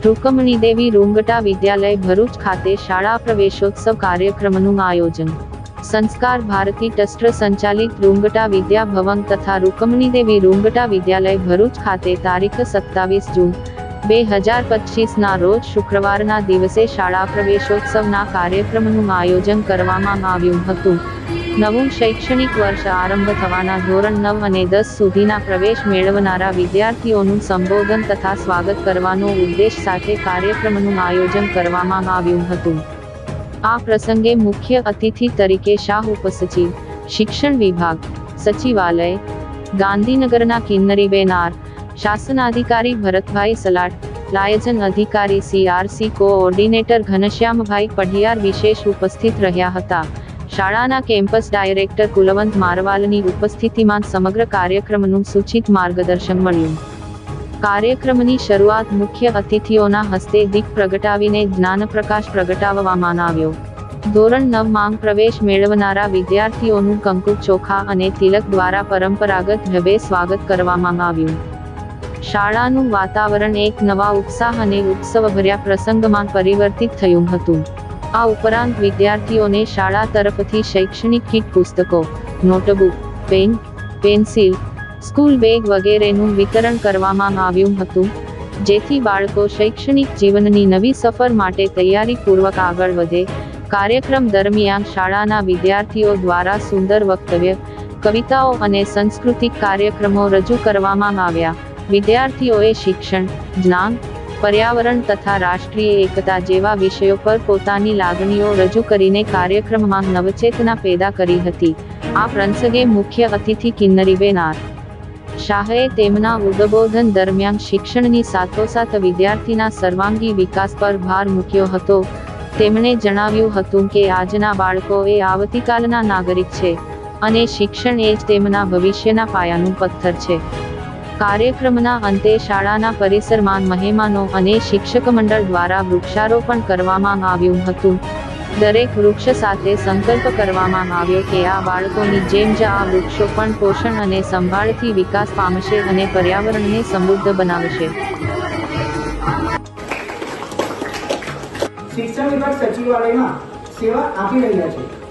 રૂકમણી દેવી રૂંગટા વિદ્યાલય ભરૂચ ખાતે શાળા પ્રવેશોત્સવ કાર્યક્રમનું આયોજન સંસ્કાર ભારતી ટ્રસ્ટ સંચાલિત રૂંગટા વિદ્યા ભવન તથા રૂકમણી દેવી રૂંગટા વિદ્યાલય ભરૂચ ખાતે તારીખ 27 જૂન 2025 ના રોજ શુક્રવારના દિવસે શાળા પ્રવેશોત્સવના કાર્યક્રમનું આયોજન કરવામાં આવ્યું હતું। નવું શૈક્ષણિક વર્ષ આરંભ થવાના ધોરણ 9 અને 10 સુધીના પ્રવેશ મેળવનારા વિદ્યાર્થીઓનું સંબોધન તથા સ્વાગત કરવાનો ઉદ્દેશ સાથે કાર્યક્રમનું આયોજન કરવામાં આવ્યું હતું। આ પ્રસંગે મુખ્ય અતિથિ તરીકે શાહ ઉપસચિવ શિક્ષણ વિભાગ સચિવાલય ગાંધીનગરના કિન્નરીબેન આર, શાસનાધિકારી ભરતભાઈ સલાટ, આયોજન અધિકારી CRC કોઓર્ડિનેટર ઘનશ્યામભાઈ પઢિયાર વિશેષ ઉપસ્થિત રહ્યા હતા। શાળાના કેમ્પસ ડાયરેક્ટર કુલવંત મારવાલની ઉપસ્થિતિમાં સમગ્ર કાર્યક્રમનું સૂચિત માર્ગદર્શન મળ્યું। કાર્યક્રમની શરૂઆત મુખ્ય અતિથિઓના હસ્તે દીપ પ્રગટાવીને જ્ઞાન પ્રકાશ પ્રગટાવવામાં આવ્યો। ધોરણ 9 માં પ્રવેશ મેળવનારા વિદ્યાર્થીઓનું કંકુ ચોખા અને તિલક દ્વારા પરંપરાગત ઢબે સ્વાગત કરવામાં આવ્યું। શાળાનું વાતાવરણ એક નવા ઉત્સાહ અને ઉત્સવભર્યા પ્રસંગમાં પરિવર્તિત થયું હતું। આ ઉપરાંત વિદ્યાર્થીઓને શાળા તરફથી શૈક્ષણિક કીટ, પુસ્તકો, notebook, pen, pencil, school bag વગેરેનું વિતરણ કરવામાં આવ્યું હતું, જેથી બાળકો શૈક્ષણિક જીવનની નવી સફર માટે તૈયારીપૂર્વક આગળ વધે। કાર્યક્રમ દરમિયાન શાળાના વિદ્યાર્થીઓ દ્વારા સુંદર વક્તવ્ય, કવિતાઓ અને સાંસ્કૃતિક કાર્યક્રમો રજૂ કરવામાં આવ્યા। વિદ્યાર્થીઓએ શિક્ષણ, જ્ઞાન, પર્યાવરણ તથા રાષ્ટ્રીય એકતા જેવા વિષયો પર પોતાની લાગણીઓ રજૂ કરીને કાર્યક્રમમાં નવચેતના પેદા કરી હતી। આ પ્રસંગે મુખ્ય અતિથિ કિન્નરીબેન આર, શાહે તેમના ઉદ્બોધન દરમિયાન શિક્ષણની સાથોસાથ વિદ્યાર્થીના સર્વાંગી વિકાસ પર ભાર મૂક્યો હતો। તેમણે જણાવ્યું હતું કે આજના બાળકો એ આવતીકાલના નાગરિક છે અને શિક્ષણ એ જ તેમના ભવિષ્યના પાયાનું પથ્થર છે। કાર્યક્રમના અંતે શાળાના પરિસરમાં મહેમાનો અને શિક્ષક મંડળ દ્વારા વૃક્ષારોપણ કરવામાં આવ્યું હતું। દરેક વૃક્ષ સાથે સંકલ્પ કરવામાં આવ્યો કે આ બાળકોની જેમ જ આ વૃક્ષો પણ પોષણ અને સંભાળથી વિકાસ પામશે અને પર્યાવરણને સમૃદ્ધ બનાવશે। શિક્ષણ વિભાગ સચિવાલયમાં સેવા આપી રહ્યા છે।